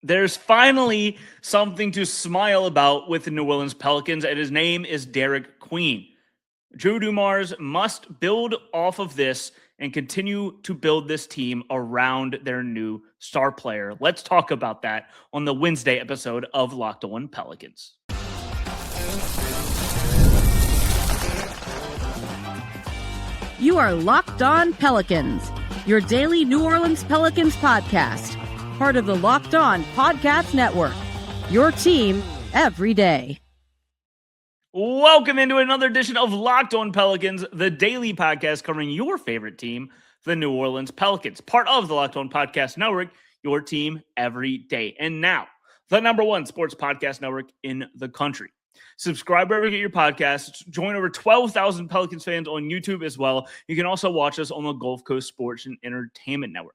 There's finally something to smile about with the New Orleans Pelicans, and his name is Derik Queen. Joe Dumars must build off of this and continue to build this team around their new star player. Let's talk about that on the Wednesday episode of Locked On Pelicans. You are Locked On Pelicans, your daily New Orleans Pelicans podcast. Part of the Locked On Podcast Network, your team every day. Welcome into another edition of Locked On Pelicans, the daily podcast covering your favorite team, the New Orleans Pelicans, part of the Locked On Podcast Network, your team every day. And now, the #1 sports podcast network in the country. Subscribe wherever you get your podcasts. Join over 12,000 Pelicans fans on YouTube as well. You can also watch us on the Gulf Coast Sports and Entertainment Network.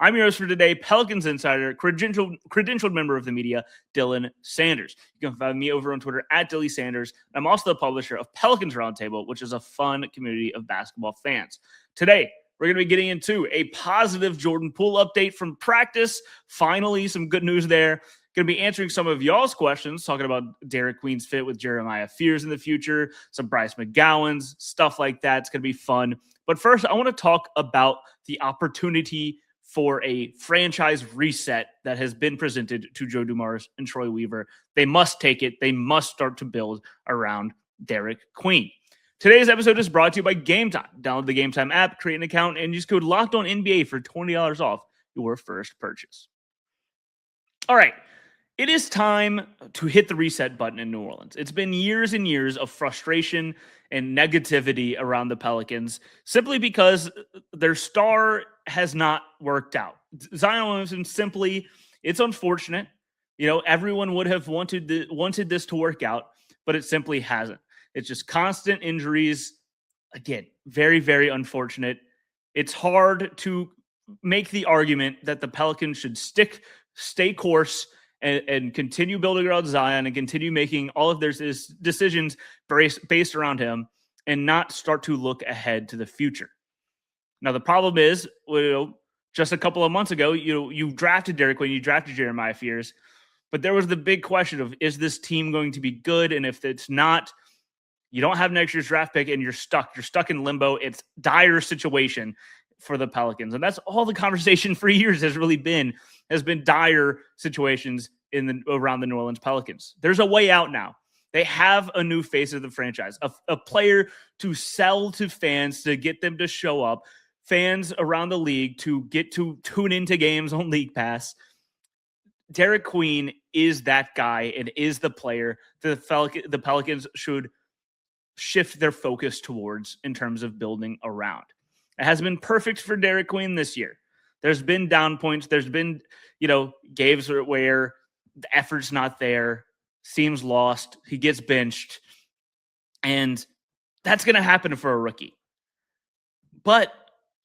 I'm your host for today, Pelicans insider, credentialed member of the media, Dylan Sanders. You can find me over on Twitter at Dilly Sanders. I'm also the publisher of Pelicans Roundtable, which is a fun community of basketball fans. Today, we're going to be getting into a positive Jordan Poole update from practice. Finally, some good news there. Going to be answering some of y'all's questions, talking about Derik Queen's fit with Jeremiah Fears in the future, some Bryce McGowans, stuff like that. It's going to be fun. But first, I want to talk about the opportunity for a franchise reset that has been presented to Joe Dumars and Troy Weaver. They must take it. They must start to build around Derik Queen. Today's episode is brought to you by Game Time. Download the Game Time app, create an account, and use code LOCKEDONNBA for $20 off your first purchase. All right. It is time to hit the reset button in New Orleans. It's been years and years of frustration and negativity around the Pelicans simply because their star has not worked out. Zion Williamson, simply, it's unfortunate. You know, everyone would have wanted this to work out, but it simply hasn't. It's just constant injuries. Again, very, very unfortunate. It's hard to make the argument that the Pelicans should stay course and continue building around Zion and continue making all of their decisions based around him and not start to look ahead to the future. Now, the problem is, just a couple of months ago, you drafted Derik Queen, you drafted Jeremiah Fears, but there was the big question of, is this team going to be good? And if it's not, you don't have next year's draft pick and you're stuck. You're stuck in limbo. It's a dire situation for the Pelicans. And that's all the conversation for years has been dire situations around the New Orleans Pelicans. There's a way out now. They have a new face of the franchise, a player to sell to fans, to get them to show up, fans around the league to get to tune into games on League Pass. Derik Queen is that guy and is the player that the Pelicans should shift their focus towards in terms of building around. It has been perfect for Derik Queen this year. There's been down points. There's been, games where the effort's not there, seems lost. He gets benched. And that's going to happen for a rookie. But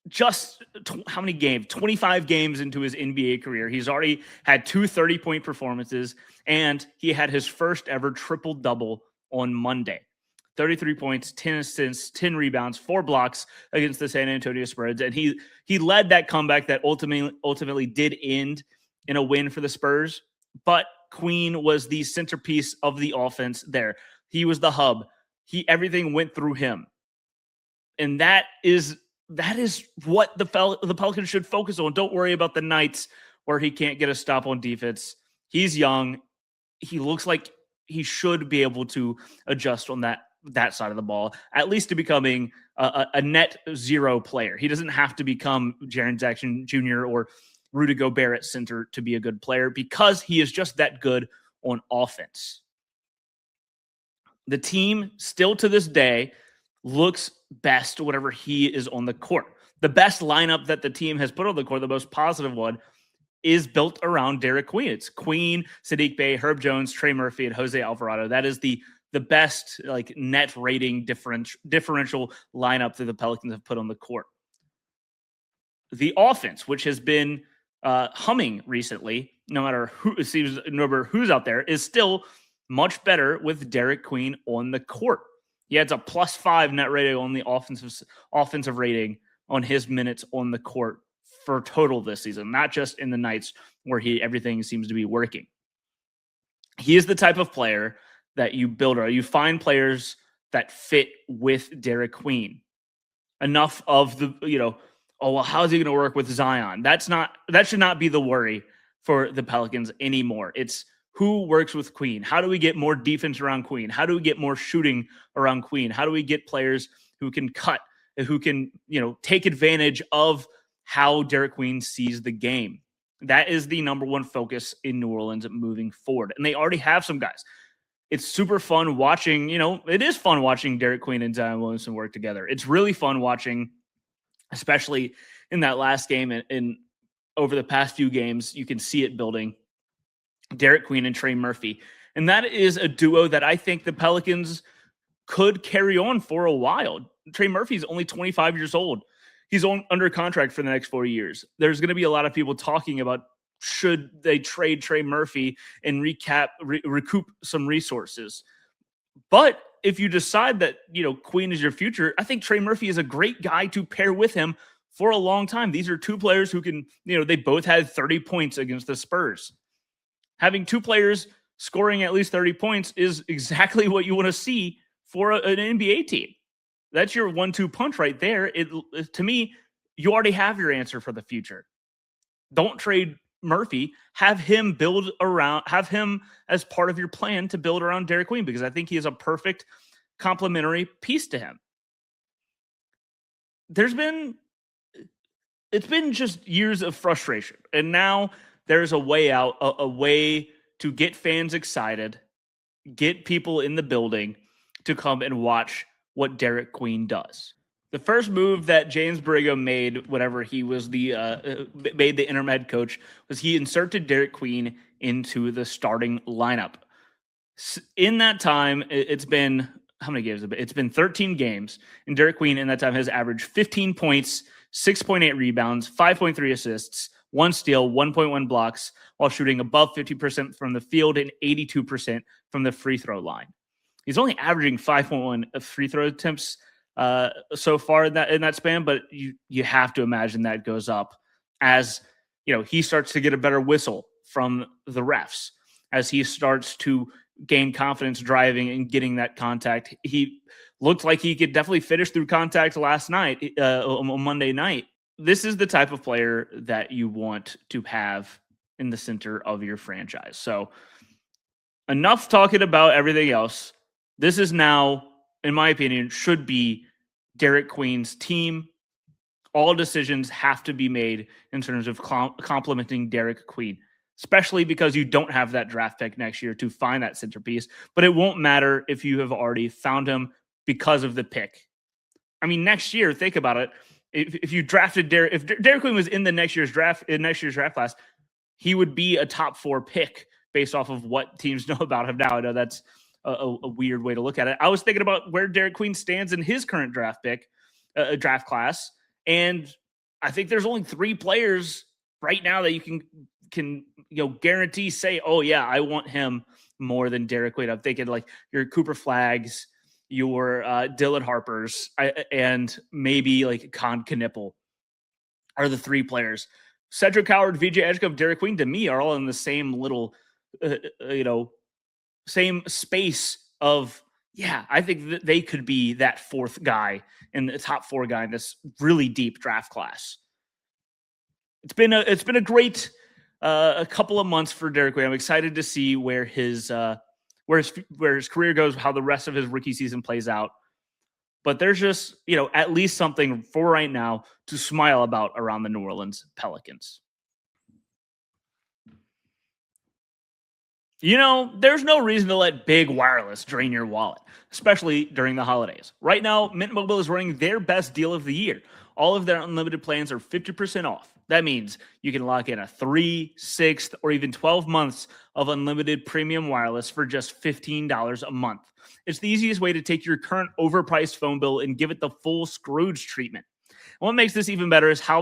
just how many games? 25 games into his NBA career. He's already had 2 30-point performances, and he had his first ever triple-double on Monday. 33 points, 10 assists, 10 rebounds, 4 blocks against the San Antonio Spurs. And he led that comeback that ultimately did end in a win for the Spurs. But Queen was the centerpiece of the offense there. He was the hub. Everything went through him. And that is what the Pelicans should focus on. Don't worry about the nights where he can't get a stop on defense. He's young. He looks like he should be able to adjust on that side of the ball, at least to becoming a net zero player. He doesn't have to become Jaren Jackson Jr. or Rudy Gobert at center to be a good player because he is just that good on offense. The team still to this day looks best whenever he is on the court. The best lineup that the team has put on the court, the most positive one, is built around Derik Queen. It's Queen, Saddiq Bey, Herb Jones, Trey Murphy, and Jose Alvarado. That is the best net rating differential lineup that the Pelicans have put on the court. The offense, which has been humming recently, no matter who's out there, is still much better with Derik Queen on the court. He has a +5 net rating on the offensive rating on his minutes on the court for total this season, not just in the nights where everything seems to be working. He is the type of player that you build around. You find players that fit with Derik Queen. Enough of the, oh, well, how's he going to work with Zion? That should not be the worry for the Pelicans anymore. It's who works with Queen. How do we get more defense around Queen? How do we get more shooting around Queen? How do we get players who can cut, who can, take advantage of how Derik Queen sees the game? That is the number one focus in New Orleans moving forward. And they already have some guys. It's super fun watching, it is fun watching Derik Queen and Zion Williamson work together. It's really fun watching, especially in that last game and over the past few games, you can see it building. Derik Queen and Trey Murphy. And that is a duo that I think the Pelicans could carry on for a while. Trey Murphy is only 25 years old. He's under contract for the next 4 years. There's going to be a lot of people talking about should they trade Trey Murphy and recoup some resources. But if you decide that, Queen is your future, I think Trey Murphy is a great guy to pair with him for a long time. These are two players who can, they both had 30 points against the Spurs. Having two players scoring at least 30 points is exactly what you want to see for an NBA team. That's your 1-2 punch right there. To me, you already have your answer for the future. Don't trade Murphy. Have him as part of your plan to build around Derik Queen, because I think he is a perfect complementary piece to him. It's been just years of frustration, and now there's a way out, a way to get fans excited, get people in the building to come and watch what Derik Queen does. The first move that James Brigham made whenever he was made the interim head coach was he inserted Derik Queen into the starting lineup. In that time, it's been, how many games? It's been 13 games, and Derik Queen in that time has averaged 15 points, 6.8 rebounds, 5.3 assists, 1 steal, 1.1 blocks, while shooting above 50% from the field and 82% from the free throw line. He's only averaging 5.1 free throw attempts so far in that span, but you have to imagine that goes up as he starts to get a better whistle from the refs, as he starts to gain confidence driving and getting that contact. He looked like he could definitely finish through contact last night, on Monday night. This is the type of player that you want to have in the center of your franchise. So enough talking about everything else. This is now, in my opinion, should be Derik Queen's team. All decisions have to be made in terms of complimenting Derik Queen, especially because you don't have that draft pick next year to find that centerpiece. But it won't matter if you have already found him because of the pick. I mean, next year, think about it. If you drafted if Derik Queen was in next year's draft class, he would be a top 4 pick based off of what teams know about him now. I know that's a weird way to look at it. I was thinking about where Derik Queen stands in his current draft class, and I think there's only 3 players right now that you can guarantee say, oh yeah, I want him more than Derik Queen. I'm thinking like your Cooper Flags, your Dylan Harpers, and maybe like Con Knippel are the 3 players. Cedric Howard, VJ Edgecombe, Derik Queen, to me, are all in the same little, same space of, yeah, I think that they could be that 4th guy in the top 4 guy in this really deep draft class. It's been a great a couple of months for Derik Queen. I'm excited to see where his career goes, how the rest of his rookie season plays out. But there's just, at least something for right now to smile about around the New Orleans Pelicans. There's no reason to let big wireless drain your wallet, especially during the holidays. Right now, Mint Mobile is running their best deal of the year. All of their unlimited plans are 50% off. That means you can lock in a 3, 6, or even 12 months of unlimited premium wireless for just $15 a month. It's the easiest way to take your current overpriced phone bill and give it the full Scrooge treatment. And what makes this even better is how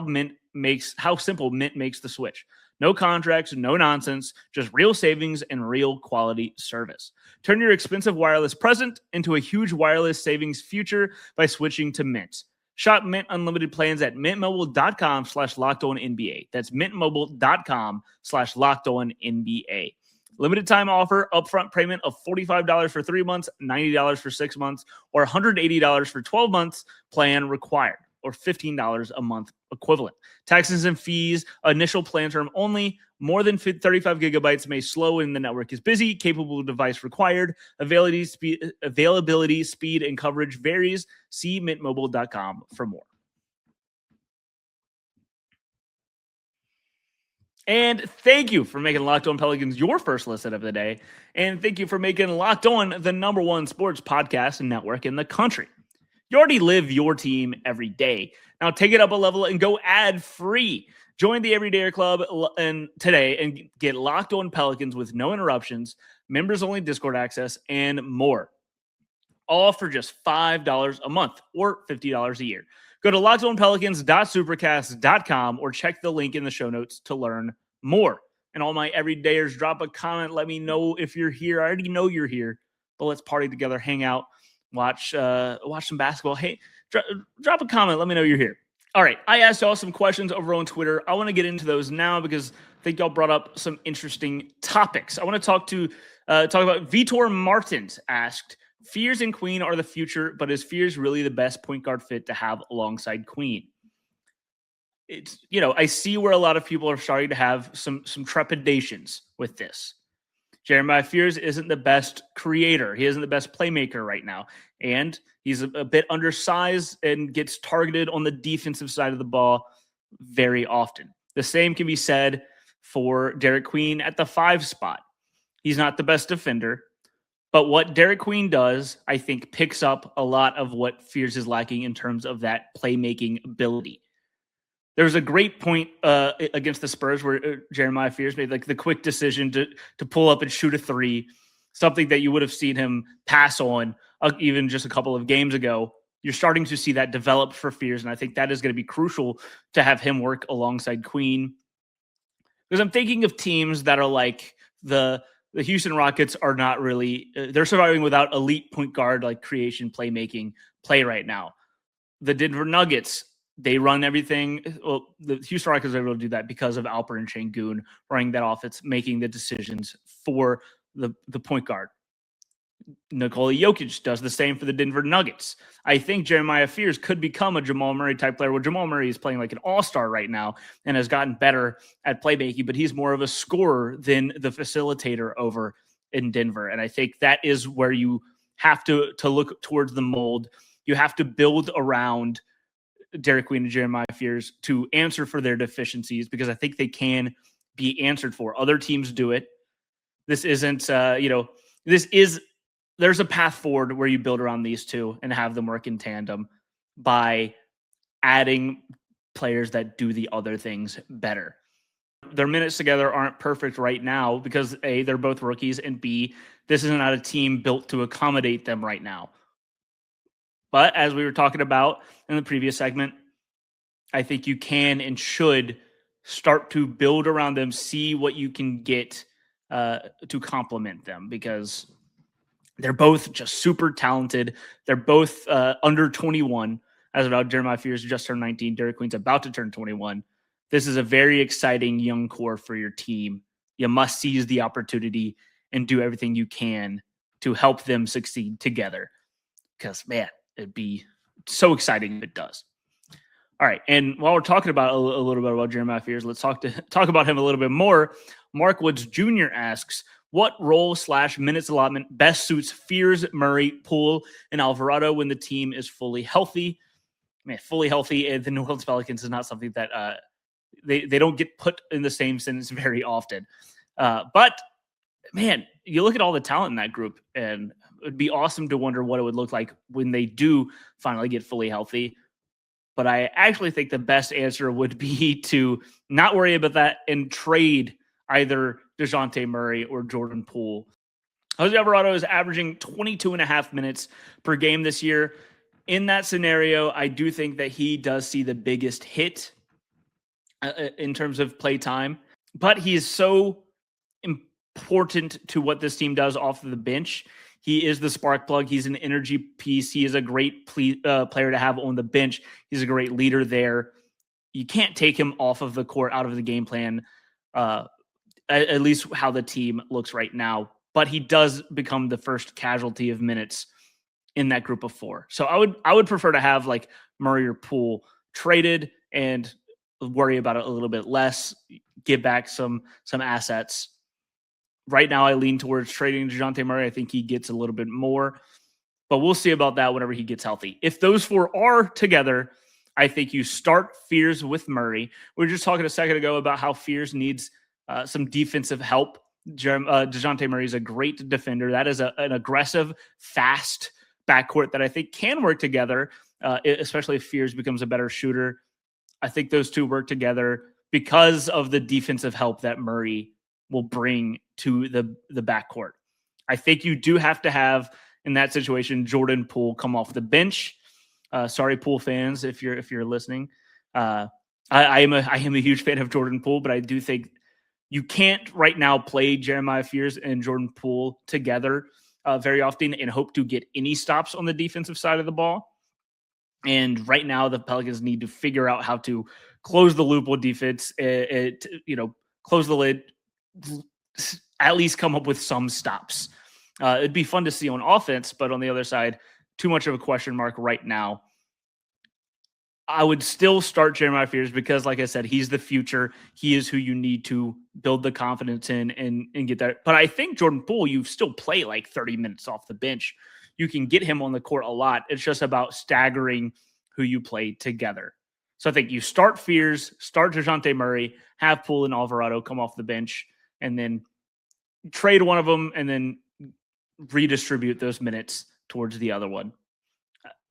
simple Mint makes the switch. No contracts, no nonsense, just real savings and real quality service. Turn your expensive wireless present into a huge wireless savings future by switching to Mint. Shop Mint Unlimited plans at mintmobile.com/LockedOnNBA. That's mintmobile.com/LockedOnNBA. Limited time offer, upfront payment of $45 for 3 months, $90 for 6 months, or $180 for 12 months plan required, or $15 a month equivalent. Taxes and fees, initial plan term only. More than 35 gigabytes may slow when the network is busy. Capable device required. Availability, speed, and coverage varies. See mintmobile.com for more. And thank you for making Locked On Pelicans your first listen of the day. And thank you for making Locked On the #1 sports podcast and network in the country. You already live your team every day. Now take it up a level and go ad-free. Join the Everydayer Club today and get Locked On Pelicans with no interruptions, members-only Discord access, and more. All for just $5 a month or $50 a year. Go to lockedonpelicans.supercast.com or check the link in the show notes to learn more. And all my everydayers, drop a comment. Let me know if you're here. I already know you're here, but let's party together, hang out, watch some basketball. Hey, drop a comment. Let me know you're here. All right, I asked y'all some questions over on Twitter. I want to get into those now because I think y'all brought up some interesting topics. I want to talk about Vitor Martins asked, Fears and Queen are the future, but is Fears really the best point guard fit to have alongside Queen? It's, I see where a lot of people are starting to have some trepidations with this. Jeremiah Fears isn't the best creator. He isn't the best playmaker right now. And he's a bit undersized and gets targeted on the defensive side of the ball very often. The same can be said for Derik Queen at the 5 spot. He's not the best defender. But what Derik Queen does, I think, picks up a lot of what Fears is lacking in terms of that playmaking ability. There was a great point against the Spurs where Jeremiah Fears made the quick decision to pull up and shoot a 3, something that you would have seen him pass on even just a couple of games ago. You're starting to see that develop for Fears, and I think that is going to be crucial to have him work alongside Queen. Because I'm thinking of teams that are like the Houston Rockets are not really they're surviving without elite point guard creation, playmaking play right now. The Denver Nuggets, they run everything. Well, the Houston Rockets are able to do that because of Alper and Şengün running that offense, making the decisions for the point guard. Nikola Jokic does the same for the Denver Nuggets. I think Jeremiah Fears could become a Jamal Murray type player, where Jamal Murray is playing like an all-star right now and has gotten better at playmaking, but he's more of a scorer than the facilitator over in Denver. And I think that is where you have to look towards the mold. You have to build around Derik Queen and Jeremiah Fears to answer for their deficiencies, because I think they can be answered for. Other teams do it. This isn't, there's a path forward where you build around these two and have them work in tandem by adding players that do the other things better. Their minutes together aren't perfect right now because A, they're both rookies, and B, this is not a team built to accommodate them right now. But as we were talking about in the previous segment, I think you can and should start to build around them, see what you can get to complement them, because they're both just super talented. They're both under 21. As about Jeremiah Fears just turned 19. Derik Queen's about to turn 21. This is a very exciting young core for your team. You must seize the opportunity and do everything you can to help them succeed together. Because, man, it'd be so exciting if it does. All right, and while we're talking about a little bit about Jeremiah Fears, let's talk about him a little bit more. Mark Woods Jr. asks, what role/minutes allotment best suits Fears, Murray, Poole, and Alvarado when the team is fully healthy? Man, fully healthy, and the New Orleans Pelicans is not something that they don't get put in the same sentence very often. But, man, you look at all the talent in that group, and it would be awesome to wonder what it would look like when they do finally get fully healthy. But I actually think the best answer would be to not worry about that and trade either Dejounte Murray or Jordan Poole. Jose Alvarado is averaging 22.5 minutes per game this year. In that scenario, I do think that he does see the biggest hit in terms of play time, but he is so important to what this team does off of the bench. He is the spark plug. He's an energy piece. He is a great player to have on the bench. He's a great leader there. You can't take him off of the court, out of the game plan, at least how the team looks right now. But he does become the first casualty of minutes in that group of four. So I would prefer to have like Murray or Poole traded and worry about it a little bit less, give back some assets. Right now, I lean towards trading Dejounte Murray. I think he gets a little bit more, but we'll see about that whenever he gets healthy. If those four are together, I think you start Fears with Murray. We were just talking a second ago about how Fears needs some defensive help. Dejounte Murray is a great defender. That is an aggressive, fast backcourt that I think can work together, especially if Fears becomes a better shooter. I think those two work together because of the defensive help that Murray will bring to the backcourt. I think you do have to have, in that situation, Jordan Poole come off the bench. Sorry, Poole fans, if you're listening. I am a huge fan of Jordan Poole, but I do think you can't right now play Jeremiah Fears and Jordan Poole together very often and hope to get any stops on the defensive side of the ball. And right now, the Pelicans need to figure out how to close the loop with defense. Close the lid. At least come up with some stops. It'd be fun to see on offense, but on the other side, too much of a question mark right now. I would still start Jeremiah Fears because, like I said, he's the future. He is who you need to build the confidence in and get that. But I think Jordan Poole, you still play like 30 minutes off the bench. You can get him on the court a lot. It's just about staggering who you play together. So I think you start Fears, start Dejounte Murray, have Poole and Alvarado come off the bench, and then trade one of them and then redistribute those minutes towards the other one.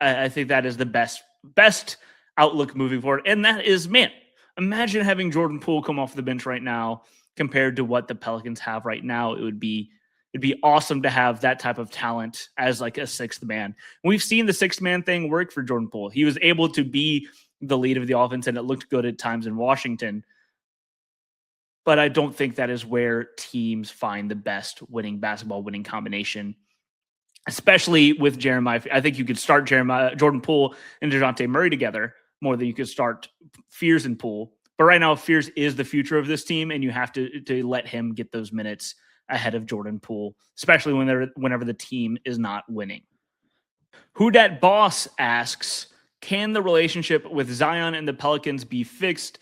I think that is the best outlook moving forward. And that is, man, imagine having Jordan Poole come off the bench right now compared to what the Pelicans have right now. It'd be awesome to have that type of talent as like a sixth man. We've seen the sixth man thing work for Jordan Poole. He was able to be the lead of the offense, and it looked good at times in Washington. But I don't think that is where teams find the best winning combination, especially with Jeremiah. I think you could start Jordan Poole and Dejounte Murray together more than you could start Fears and Poole. But right now, Fears is the future of this team, and you have to let him get those minutes ahead of Jordan Poole, especially whenever the team is not winning. Who Dat Boss asks, can the relationship with Zion and the Pelicans be fixed?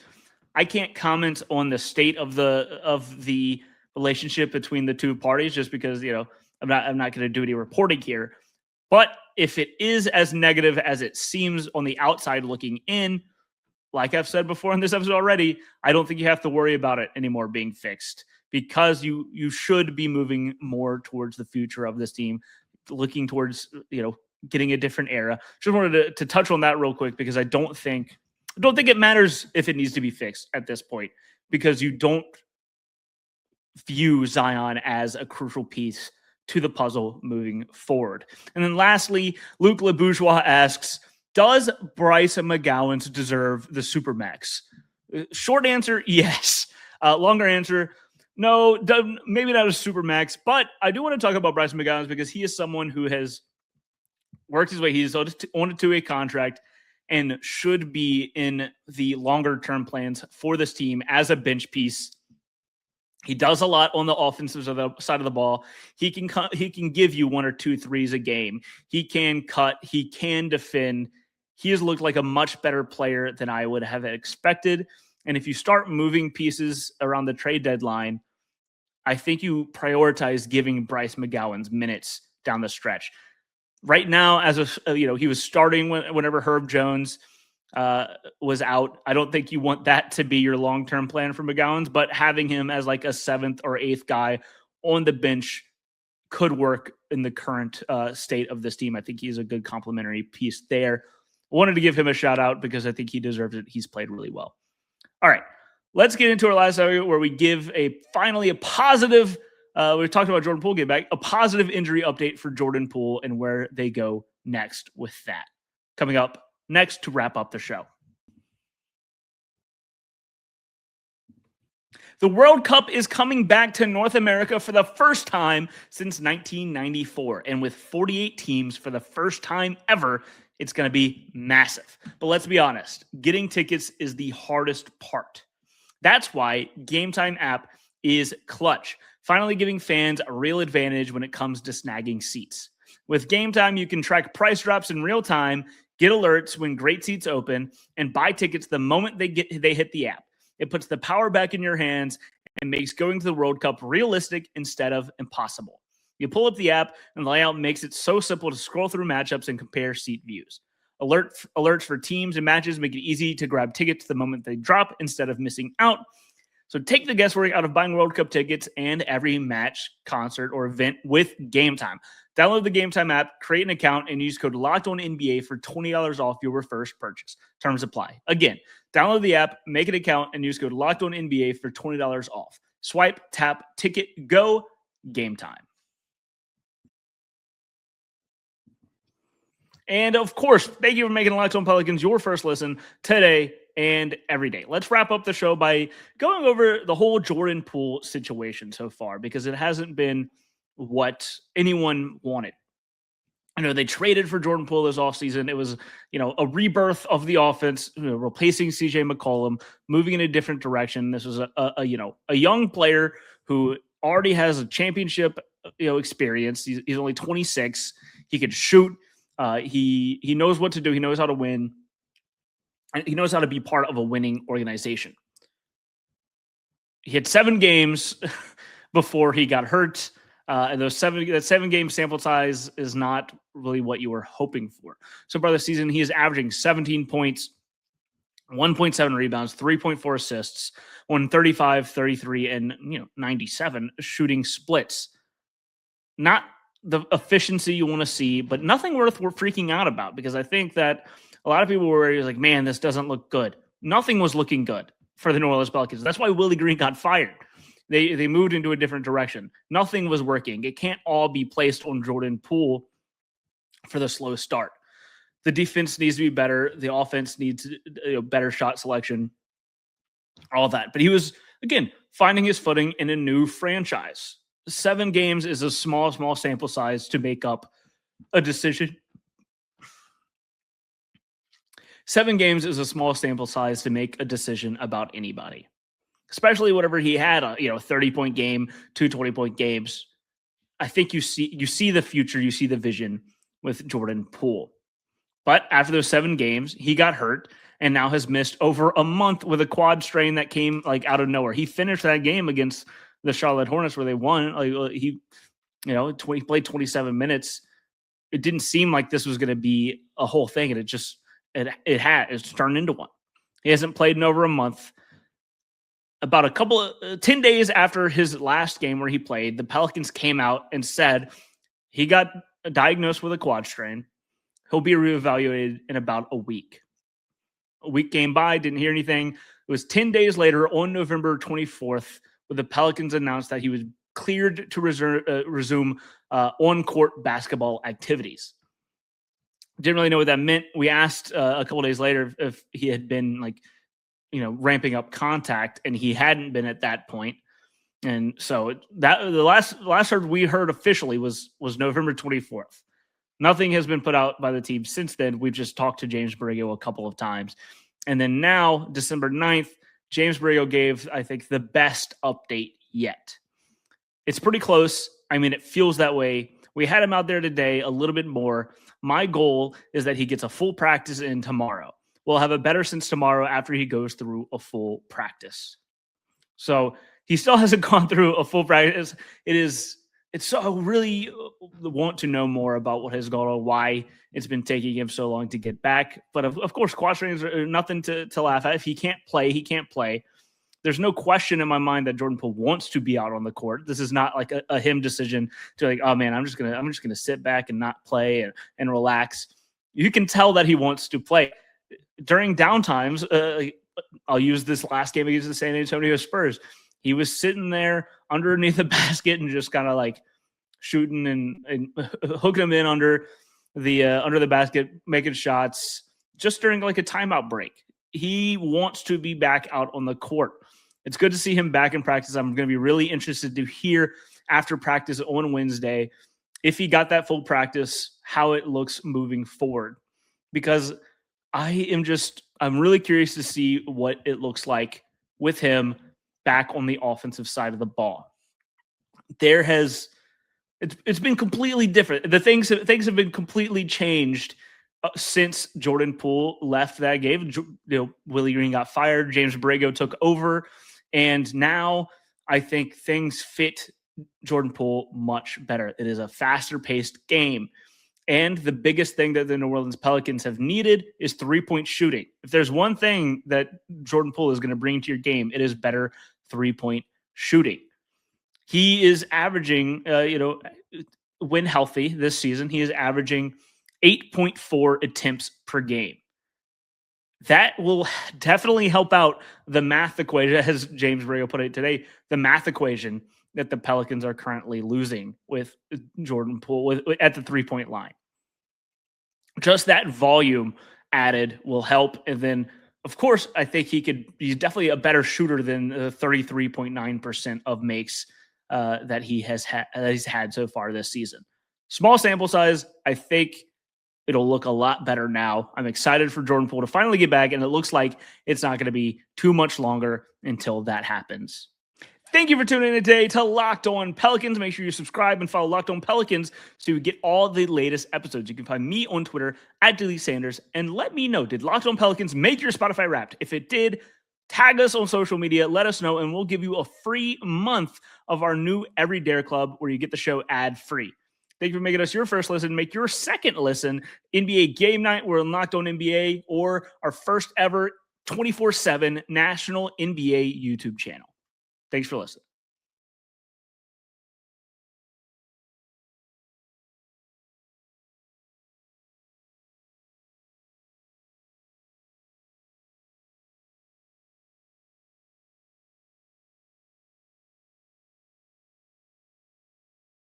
I can't comment on the state of the relationship between the two parties just because, I'm not going to do any reporting here. But if it is as negative as it seems on the outside looking in, like I've said before in this episode already, I don't think you have to worry about it anymore being fixed because you should be moving more towards the future of this team, looking towards, getting a different era. Just wanted to touch on that real quick because I don't think it matters if it needs to be fixed at this point because you don't view Zion as a crucial piece to the puzzle moving forward. And then lastly, Luke LeBourgeois asks, does Bryce McGowans deserve the Supermax? Short answer, yes. Longer answer, no, maybe not a Supermax, but I do want to talk about Bryce McGowans because he is someone who has worked his way. He's on a 2-way contract and should be in the longer-term plans for this team as a bench piece. He does a lot on the offensive side of the ball. He can give you 1 or 2 threes a game. He can cut. He can defend. He has looked like a much better player than I would have expected. And if you start moving pieces around the trade deadline, I think you prioritize giving Bryce McGowans minutes down the stretch. Right now, he was starting whenever Herb Jones was out. I don't think you want that to be your long-term plan for McGowans, but having him as like a 7th or 8th guy on the bench could work in the current state of this team. I think he's a good complementary piece there. I wanted to give him a shout out because I think he deserves it. He's played really well. All right, let's get into our last segment where we give finally a positive, we talked about Jordan Poole getting back, a positive injury update for Jordan Poole and where they go next with that. Coming up next to wrap up the show. The World Cup is coming back to North America for the first time since 1994. And with 48 teams for the first time ever, it's going to be massive. But let's be honest, getting tickets is the hardest part. That's why Game Time app is clutch, finally giving fans a real advantage when it comes to snagging seats. With Game Time, you can track price drops in real time, get alerts when great seats open, and buy tickets the moment they hit the app. It puts the power back in your hands and makes going to the World Cup realistic instead of impossible. You pull up the app, and the layout makes it so simple to scroll through matchups and compare seat views. Alerts for teams and matches make it easy to grab tickets the moment they drop instead of missing out. So take the guesswork out of buying World Cup tickets and every match, concert, or event with Game Time. Download the Game Time app, create an account, and use code LOCKEDONNBA for $20 off your first purchase. Terms apply. Again, download the app, make an account, and use code LOCKEDONNBA for $20 off. Swipe, tap, ticket, go, Game Time. And of course, thank you for making Locked On Pelicans your first listen today and every day. Let's wrap up the show by going over the whole Jordan Poole situation so far, because it hasn't been what anyone wanted. I know they traded for Jordan Poole this offseason. It was, a rebirth of the offense, replacing CJ McCollum, moving in a different direction. This was a young player who already has a championship, experience. He's only 26. He could shoot. He knows what to do. He knows how to win. And he knows how to be part of a winning organization. He had 7 games before he got hurt. And that 7-game sample size is not really what you were hoping for. So far this season, he is averaging 17 points, 1.7 rebounds, 3.4 assists, 135, 33, and 97 shooting splits. Not the efficiency you want to see, but nothing worth freaking out about, because I think that a lot of people were like, man, this doesn't look good. Nothing was looking good for the New Orleans Pelicans. That's why Willie Green got fired. They moved into a different direction. Nothing was working. It can't all be placed on Jordan Poole for the slow start. The defense needs to be better. The offense needs better shot selection, all that. But he was, again, finding his footing in a new franchise. 7 games is a small sample size to make up a decision. 7 games is a small sample size to make a decision about anybody, especially whatever he had a 30-point game, 2 20-point games. I think you see the future, you see the vision with Jordan Poole. But after those 7 games, he got hurt and now has missed over a month with a quad strain that came out of nowhere. He finished that game against the Charlotte Hornets where they won. He played 27 minutes. It didn't seem like this was going to be a whole thing, and it's turned into one. He hasn't played in over a month. About 10 days after his last game where he played, the Pelicans came out and said he got diagnosed with a quad strain. He'll be reevaluated in about a week. A week came by, didn't hear anything. It was 10 days later on November 24th where the Pelicans announced that he was cleared to resume on-court basketball activities. Didn't really know what that meant. We asked a couple days later if he had been ramping up contact, and he hadn't been at that point. And so that the last heard we heard officially was November 24th. Nothing has been put out by the team since then. We've just talked to James Borrego a couple of times. And then now, December 9th, James Borrego gave, I think, the best update yet. It's pretty close. I mean, it feels that way. We had him out there today a little bit more. My goal is that he gets a full practice in tomorrow. We'll have a better sense tomorrow after he goes through a full practice. So he still hasn't gone through a full practice. It's so I really want to know more about what has gone on, why it's been taking him so long to get back. But of course, quad strains are nothing to laugh at. If he can't play, he can't play. There's no question in my mind that Jordan Poole wants to be out on the court. This is not like a him decision to oh man, I'm just gonna sit back and not play and relax. You can tell that he wants to play. During downtimes, I'll use this last game against the San Antonio Spurs. He was sitting there underneath the basket and just kind of shooting and hooking him in under the basket, making shots just during a timeout break. He wants to be back out on the court. it's good to see him back in practice. I'm going to be really interested to hear after practice on Wednesday, if he got that full practice, how it looks moving forward. Because I'm really curious to see what it looks like with him back on the offensive side of the ball. It's been completely different. The things have been completely changed since Jordan Poole left that game. Willie Green got fired, James Borrego took over, and now I think things fit Jordan Poole much better. It is a faster paced game. And the biggest thing that the New Orleans Pelicans have needed is 3-point shooting. If there's one thing that Jordan Poole is going to bring to your game, it is better 3-point shooting. He is averaging, when healthy this season, he is averaging 8.4 attempts per game. That will definitely help out the math equation, as James Borrego put it today, the math equation that the Pelicans are currently losing with Jordan Poole at the 3-point line. Just that volume added will help. And then, of course, I think he's definitely a better shooter than the 33.9% of makes that he's had so far this season. Small sample size. I think it'll look a lot better now. I'm excited for Jordan Poole to finally get back, and it looks like it's not going to be too much longer until that happens. Thank you for tuning in today to Locked On Pelicans. Make sure you subscribe and follow Locked On Pelicans so you get all the latest episodes. You can find me on Twitter at Delete Sanders, and let me know, did Locked On Pelicans make your Spotify Wrapped? If it did, tag us on social media, let us know, and we'll give you a free month of our new Every Dare Club where you get the show ad-free. Thank you for making us your first listen. Make your second listen NBA Game Night. We're on Locked On NBA, or our first ever 24/7 national NBA YouTube channel. Thanks for listening.